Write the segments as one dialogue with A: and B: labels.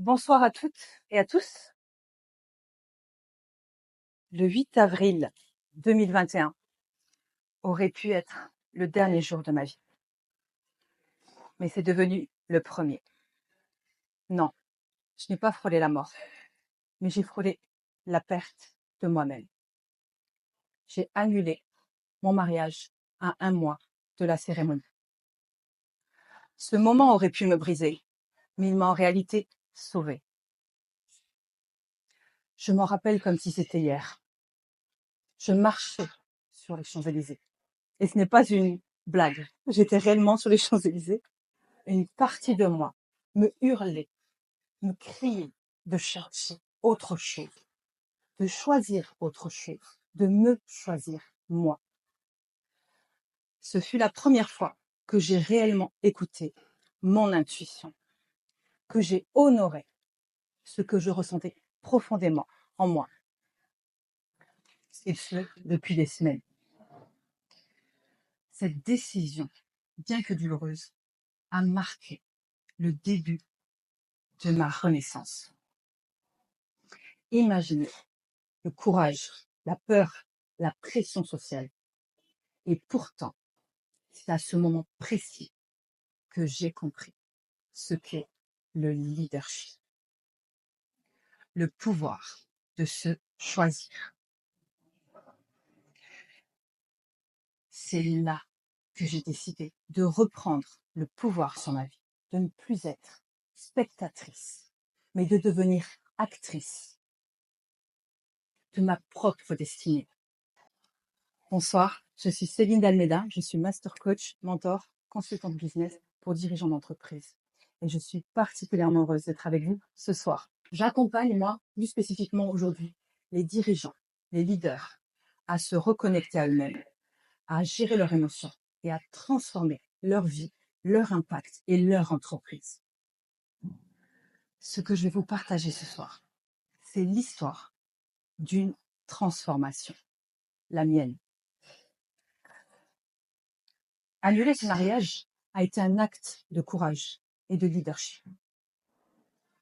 A: Bonsoir à toutes et à tous. Le 8 avril 2021 aurait pu être le dernier jour de ma vie. Mais c'est devenu le premier. Non, je n'ai pas frôlé la mort, mais j'ai frôlé la perte de moi-même. J'ai annulé mon mariage à 1 mois de la cérémonie. Ce moment aurait pu me briser, mais il m'a en réalité sauvée. Je m'en rappelle comme si c'était hier. Je marchais sur les Champs-Élysées. Et ce n'est pas une blague. J'étais réellement sur les Champs-Élysées. Une partie de moi me hurlait, me criait de chercher autre chose, de choisir autre chose, de me choisir moi. Ce fut la première fois que j'ai réellement écouté mon intuition, que j'ai honoré ce que je ressentais profondément en moi. Et ce, depuis des semaines. Cette décision, bien que douloureuse, a marqué le début de ma renaissance. Imaginez le courage, la peur, la pression sociale. Et pourtant, c'est à ce moment précis que j'ai compris ce qu'est le leadership, le pouvoir de se choisir. C'est là que j'ai décidé de reprendre le pouvoir sur ma vie, de ne plus être spectatrice, mais de devenir actrice de ma propre destinée. Bonsoir, je suis Céline Dalméda, je suis master coach, mentor, consultante business pour dirigeants d'entreprise. Et je suis particulièrement heureuse d'être avec vous ce soir. J'accompagne, moi, plus spécifiquement aujourd'hui, les dirigeants, les leaders, à se reconnecter à eux-mêmes, à gérer leurs émotions et à transformer leur vie, leur impact et leur entreprise. Ce que je vais vous partager ce soir, c'est l'histoire d'une transformation, la mienne. Annuler ce mariage a été un acte de courage et de leadership.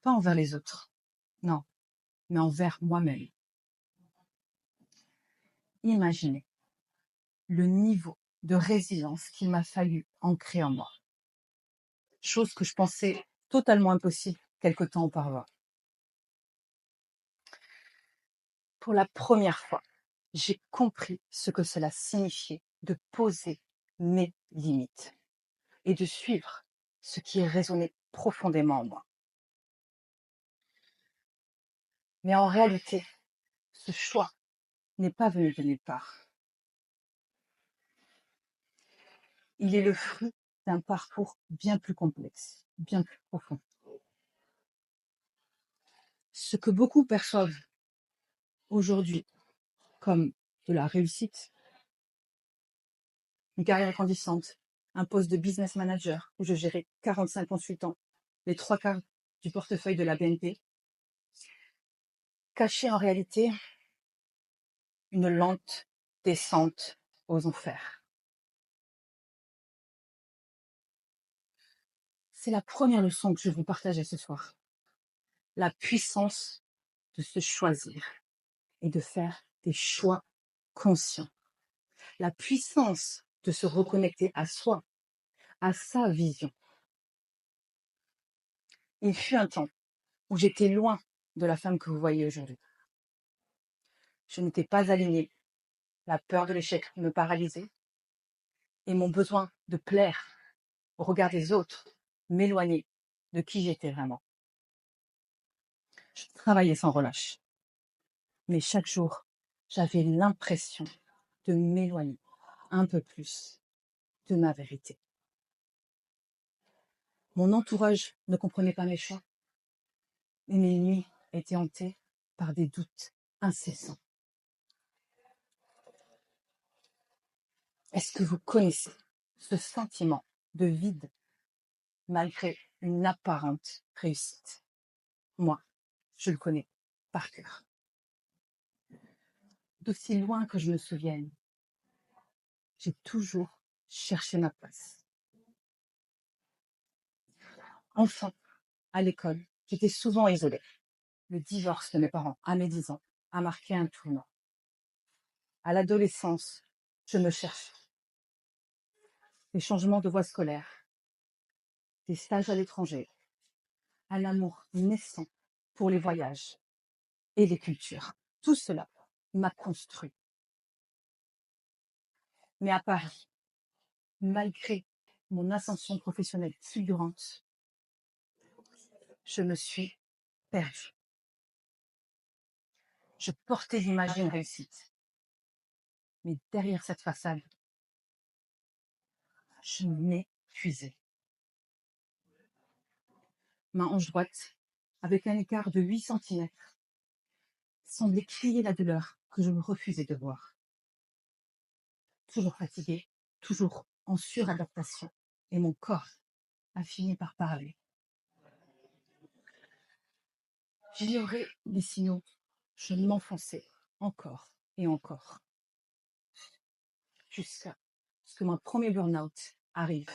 A: Pas envers les autres, non, mais envers moi-même. Imaginez le niveau de résilience qu'il m'a fallu ancrer en moi. Chose que je pensais totalement impossible quelque temps auparavant. Pour la première fois, j'ai compris ce que cela signifiait de poser mes limites et de suivre ce qui résonnait profondément en moi. Mais en réalité, ce choix n'est pas venu de nulle part. Il est le fruit d'un parcours bien plus complexe, bien plus profond. Ce que beaucoup perçoivent aujourd'hui comme de la réussite, une carrière grandissante, un poste de business manager où je gérais 45 consultants, les 3/4 du portefeuille de la BNP, cachait en réalité une lente descente aux enfers. C'est la première leçon que je vais vous partager ce soir. La puissance de se choisir et de faire des choix conscients. La puissance de se reconnecter à soi, à sa vision. Il fut un temps où j'étais loin de la femme que vous voyez aujourd'hui. Je n'étais pas alignée. La peur de l'échec me paralysait et mon besoin de plaire au regard des autres m'éloignait de qui j'étais vraiment. Je travaillais sans relâche, mais chaque jour, j'avais l'impression de m'éloigner un peu plus de ma vérité. Mon entourage ne comprenait pas mes choix et mes nuits étaient hantées par des doutes incessants. Est-ce que vous connaissez ce sentiment de vide malgré une apparente réussite? Moi, je le connais par cœur. D'aussi loin que je me souvienne, j'ai toujours cherché ma place. Enfant, à l'école, J'étais souvent isolée. Le divorce de mes parents à mes 10 ans a marqué un tournant. À l'adolescence, je me cherchais. Des changements de voie scolaire, des stages à l'étranger, un amour naissant pour les voyages et les cultures. Tout cela m'a construit. Mais à Paris, malgré mon ascension professionnelle fulgurante, je me suis perdue. Je portais l'image d'une réussite. Mais derrière cette façade, je m'épuisais. Ma hanche droite, avec un écart de 8 centimètres, semblait crier la douleur que je me refusais de voir. Toujours fatiguée, toujours en suradaptation, et mon corps a fini par parler. J'ignorais les signaux, je m'enfonçais encore et encore, jusqu'à ce que mon premier burn-out arrive,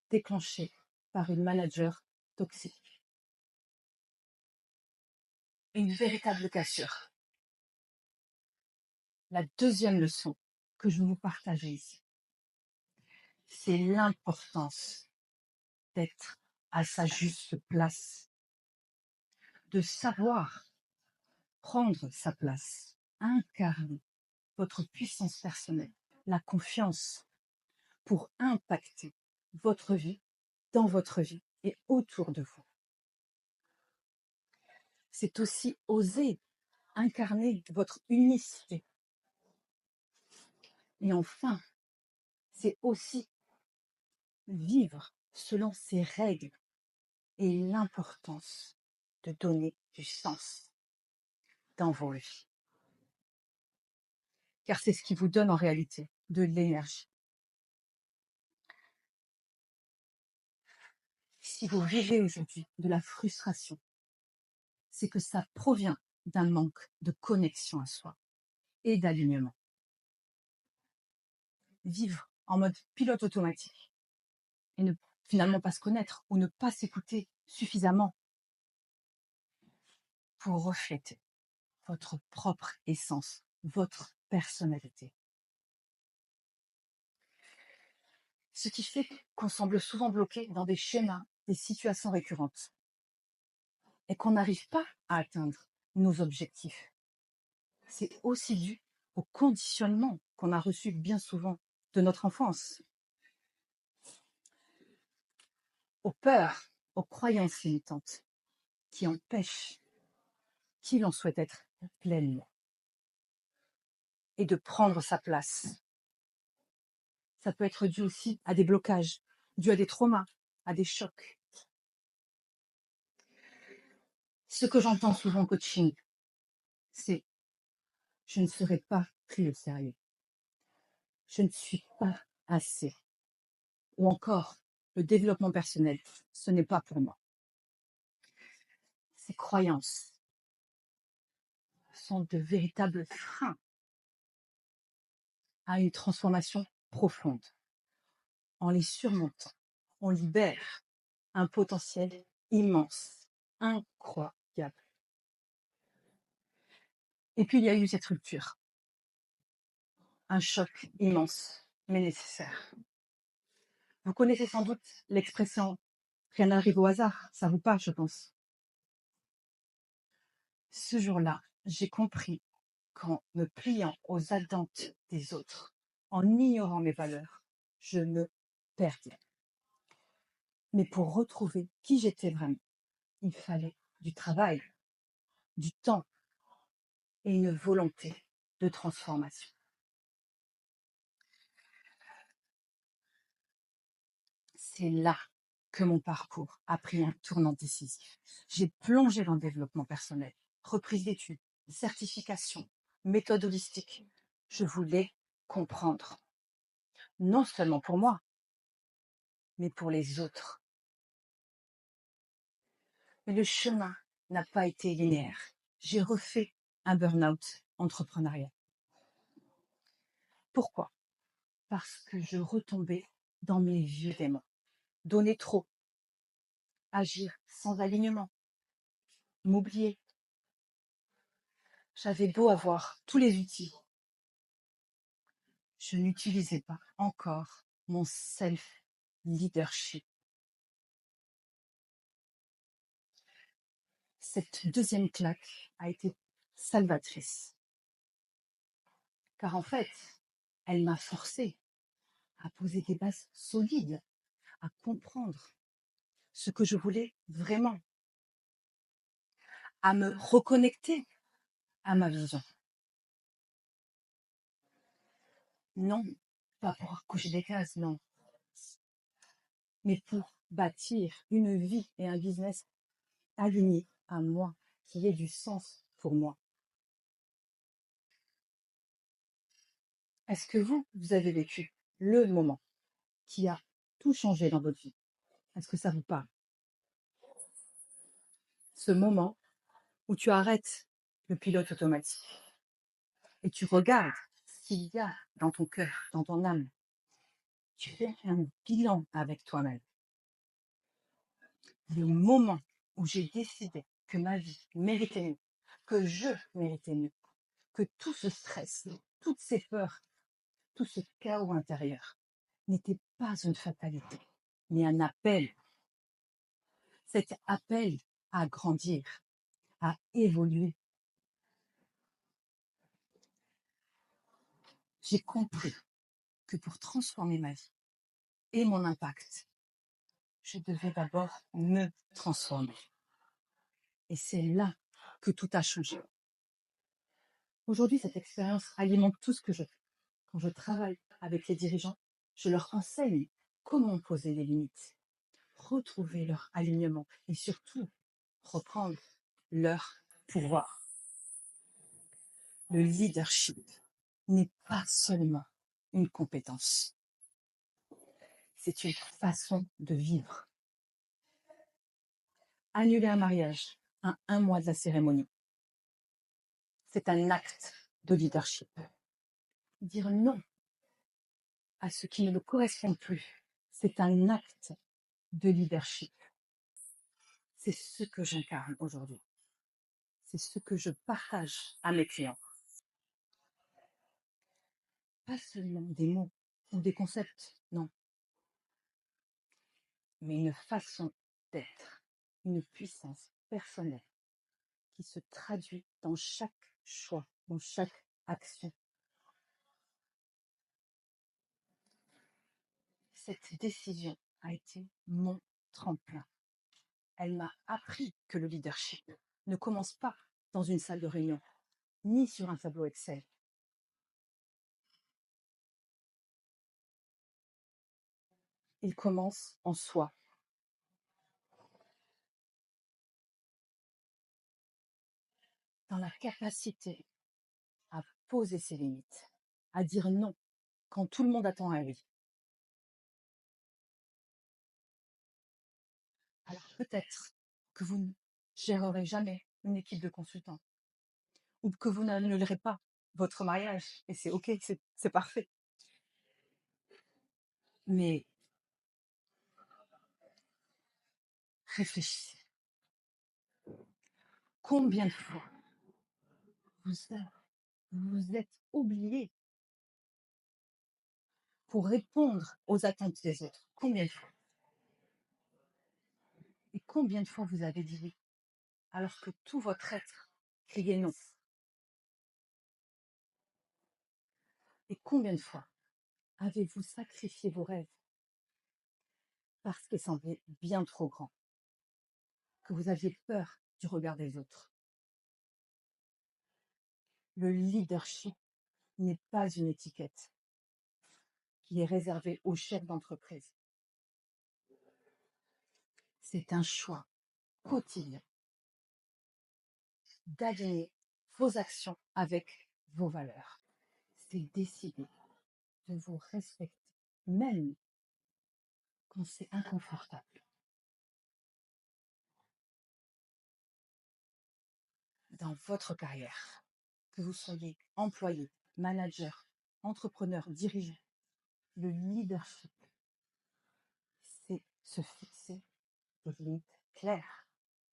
A: déclenché par une manager toxique. Une véritable cassure. La deuxième leçon que je veux vous partager ici, c'est l'importance d'être à sa juste place, de savoir prendre sa place, incarner votre puissance personnelle, la confiance pour impacter votre vie, dans votre vie et autour de vous. C'est aussi oser incarner votre unicité. Et enfin, c'est aussi vivre selon ses règles et l'importance de donner du sens dans vos vies. Car c'est ce qui vous donne en réalité de l'énergie. Si vous vivez aujourd'hui de la frustration, c'est que ça provient d'un manque de connexion à soi et d'alignement. Vivre en mode pilote automatique et ne finalement pas se connaître ou ne pas s'écouter suffisamment pour refléter votre propre essence, votre personnalité. Ce qui fait qu'on semble souvent bloqué dans des schémas, des situations récurrentes et qu'on n'arrive pas à atteindre nos objectifs. C'est aussi dû au conditionnement qu'on a reçu bien souvent de notre enfance, aux peurs, aux croyances limitantes qui empêchent qui l'on souhaite être pleinement et de prendre sa place. Ça peut être dû aussi à des blocages, dû à des traumas, à des chocs. Ce que j'entends souvent en coaching, c'est je ne serai pas pris au sérieux. Je ne suis pas assez. Ou encore, le développement personnel, ce n'est pas pour moi. Ces croyances sont de véritables freins à une transformation profonde. En les surmontant, on libère un potentiel immense, incroyable. Et puis il y a eu cette rupture, un choc immense, mais nécessaire. Vous connaissez sans doute l'expression « rien n'arrive au hasard », ça vous parle, je pense. Ce jour-là, j'ai compris qu'en me pliant aux attentes des autres, en ignorant mes valeurs, je me perdais. Mais pour retrouver qui j'étais vraiment, il fallait du travail, du temps et une volonté de transformation. C'est là que mon parcours a pris un tournant décisif. J'ai plongé dans le développement personnel, reprise d'études, certification, méthode holistique. Je voulais comprendre, non seulement pour moi, mais pour les autres. Mais le chemin n'a pas été linéaire. J'ai refait un burn-out entrepreneurial. Pourquoi? Parce que je retombais dans mes vieux démons. Donner trop, agir sans alignement, m'oublier. J'avais beau avoir tous les outils, je n'utilisais pas encore mon self-leadership. Cette deuxième claque a été salvatrice, car en fait, elle m'a forcée à poser des bases solides, à comprendre ce que je voulais vraiment, à me reconnecter à ma vision. Non, pas pour coucher des cases, non, mais pour bâtir une vie et un business alignés à moi, qui ait du sens pour moi. Est-ce que vous avez vécu le moment qui a tout changé dans votre vie? Est-ce que ça vous parle? Ce moment où tu arrêtes le pilote automatique et tu regardes ce qu'il y a dans ton cœur, dans ton âme. Tu fais un bilan avec toi-même. Le moment où j'ai décidé que ma vie méritait mieux, que je méritais mieux, que tout ce stress, toutes ces peurs, tout ce chaos intérieur n'était pas une fatalité, mais un appel. Cet appel à grandir, à évoluer. J'ai compris que pour transformer ma vie et mon impact, je devais d'abord me transformer. Et c'est là que tout a changé. Aujourd'hui, cette expérience alimente tout ce que je fais. Quand je travaille avec les dirigeants, je leur enseigne comment poser les limites, retrouver leur alignement et surtout reprendre leur pouvoir. Le leadership n'est pas seulement une compétence, c'est une façon de vivre. Annuler un mariage à un mois de la cérémonie, c'est un acte de leadership. Dire non à ce qui ne me correspond plus, c'est un acte de leadership. C'est ce que j'incarne aujourd'hui. C'est ce que je partage à mes clients. Pas seulement des mots ou des concepts, non, mais une façon d'être, une puissance personnelle qui se traduit dans chaque choix, dans chaque action. Cette décision a été mon tremplin. Elle m'a appris que le leadership ne commence pas dans une salle de réunion, ni sur un tableau Excel. Il commence en soi, dans la capacité à poser ses limites, à dire non quand tout le monde attend un oui. Alors peut-être que vous ne gérerez jamais une équipe de consultants ou que vous n'annulerez pas votre mariage et c'est ok, c'est parfait. Mais réfléchissez. Combien de fois vous êtes oublié pour répondre aux attentes des autres? Combien de fois? Et combien de fois vous avez dit oui alors que tout votre être criait non? Et combien de fois avez-vous sacrifié vos rêves parce qu'ils semblaient bien trop grands, que vous aviez peur du regard des autres? Le leadership n'est pas une étiquette qui est réservée aux chefs d'entreprise. C'est un choix quotidien d'aligner vos actions avec vos valeurs. C'est décider de vous respecter, même quand c'est inconfortable. Dans votre carrière, que vous soyez employé, manager, entrepreneur, dirigeant, le leadership, c'est se fixer des limites claires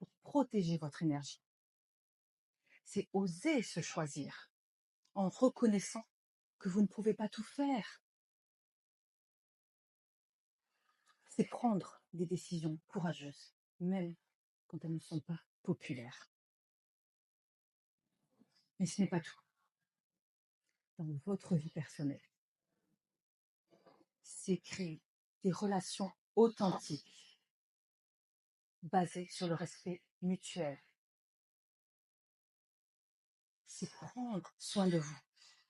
A: pour protéger votre énergie. C'est oser se choisir en reconnaissant que vous ne pouvez pas tout faire. C'est prendre des décisions courageuses, même quand elles ne sont pas populaires. Mais ce n'est pas tout. Dans votre vie personnelle, c'est créer des relations authentiques, basées sur le respect mutuel. C'est prendre soin de vous,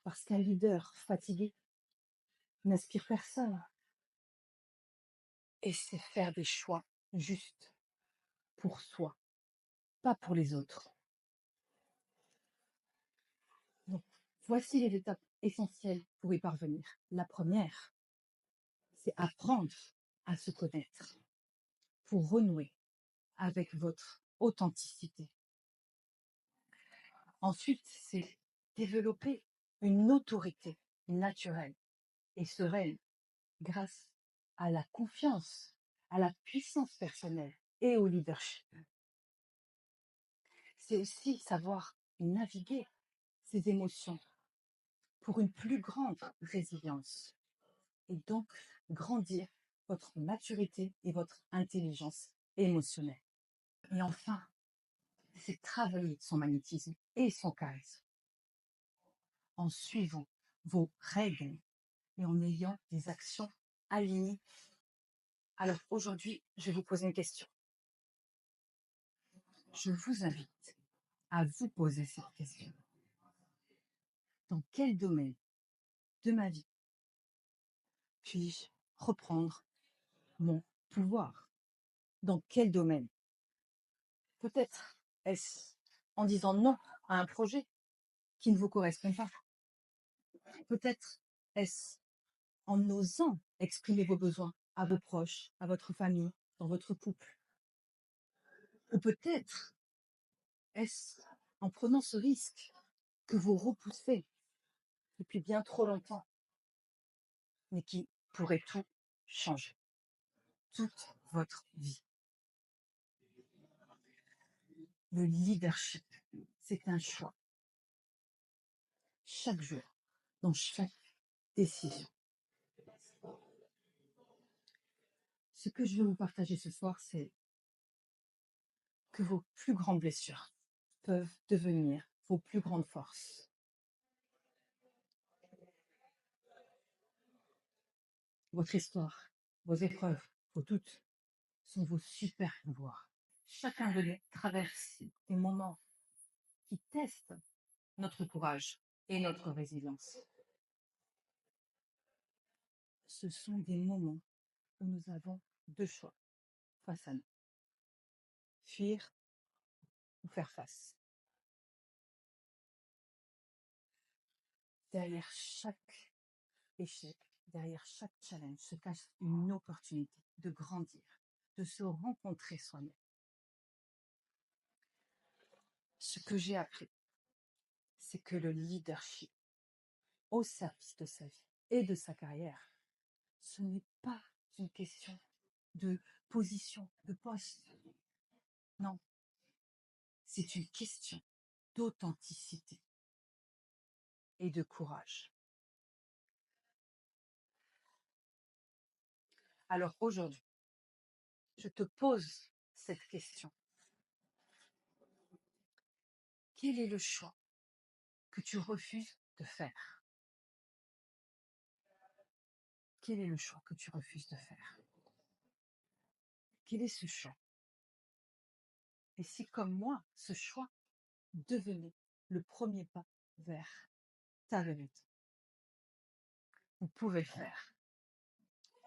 A: parce qu'un leader fatigué n'inspire personne. Et c'est faire des choix justes pour soi, pas pour les autres. Donc, voici les étapes essentielles pour y parvenir. La première, c'est apprendre à se connaître pour renouer avec votre authenticité. Ensuite, c'est développer une autorité naturelle et sereine grâce à la confiance, à la puissance personnelle et au leadership. C'est aussi savoir naviguer ces émotions pour une plus grande résilience et donc grandir votre maturité et votre intelligence émotionnelle. Et enfin, c'est travailler son magnétisme et son charisme en suivant vos règles et en ayant des actions alignées. Alors aujourd'hui, je vais vous poser une question. Je vous invite à vous poser cette question. Dans quel domaine de ma vie puis-je reprendre mon pouvoir? Dans quel domaine? Peut-être est-ce en disant non à un projet qui ne vous correspond pas. Peut-être est-ce en osant exprimer vos besoins à vos proches, à votre famille, dans votre couple. Ou peut-être est-ce en prenant ce risque que vous repoussez depuis bien trop longtemps, mais qui pourrait tout changer, toute votre vie. Le leadership, c'est un choix. Chaque jour, dans chaque décision. Ce que je veux vous partager ce soir, c'est que vos plus grandes blessures peuvent devenir vos plus grandes forces. Votre histoire, vos épreuves, vos doutes sont vos super pouvoirs. Chacun de nous traverse des moments qui testent notre courage et notre résilience. Ce sont des moments où nous avons deux choix face à nous. Fuir ou faire face. Derrière chaque échec, derrière chaque challenge se cache une opportunité de grandir, de se rencontrer soi-même. Ce que j'ai appris, c'est que le leadership au service de sa vie et de sa carrière, ce n'est pas une question de position, de poste. Non, c'est une question d'authenticité et de courage. Alors aujourd'hui, je te pose cette question. Quel est le choix que tu refuses de faire? Quel est le choix que tu refuses de faire? Quel est ce choix? Et si, comme moi, ce choix devenait le premier pas vers ta vérité? Vous pouvez le faire.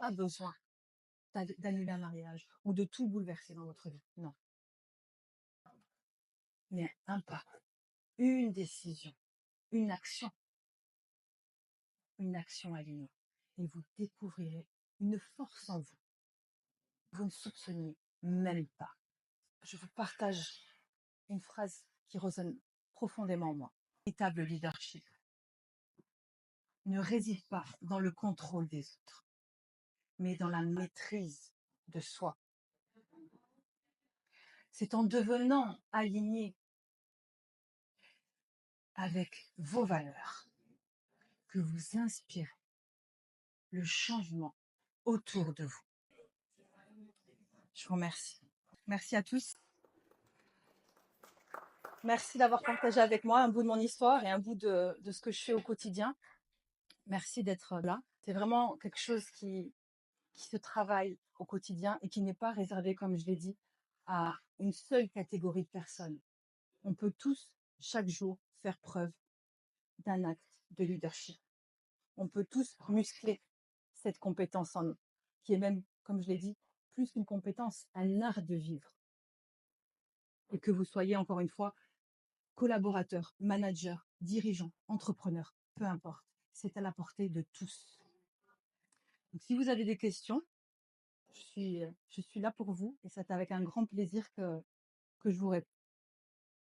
A: Pas besoin d'annuler un mariage ou de tout bouleverser dans votre vie. Non. Mais un pas, une décision, une action alignée. Et vous découvrirez une force en vous. Vous ne soupçonnez même pas. Je vous partage une phrase qui résonne profondément en moi. Véritable leadership ne réside pas dans le contrôle des autres, mais dans la maîtrise de soi. C'est en devenant aligné avec vos valeurs que vous inspirez le changement autour de vous. Je vous remercie. Merci à tous. Merci d'avoir partagé avec moi un bout de mon histoire et un bout de ce que je fais au quotidien. Merci d'être là. C'est vraiment quelque chose qui se travaille au quotidien et qui n'est pas réservé, comme je l'ai dit, à une seule catégorie de personnes. On peut tous, chaque jour, faire preuve d'un acte de leadership. On peut tous muscler cette compétence en nous, qui est même, comme je l'ai dit, plus qu'une compétence, un art de vivre. Et que vous soyez, encore une fois, collaborateur, manager, dirigeant, entrepreneur, peu importe, c'est à la portée de tous. Donc, si vous avez des questions, je suis là pour vous et c'est avec un grand plaisir que je vous réponds.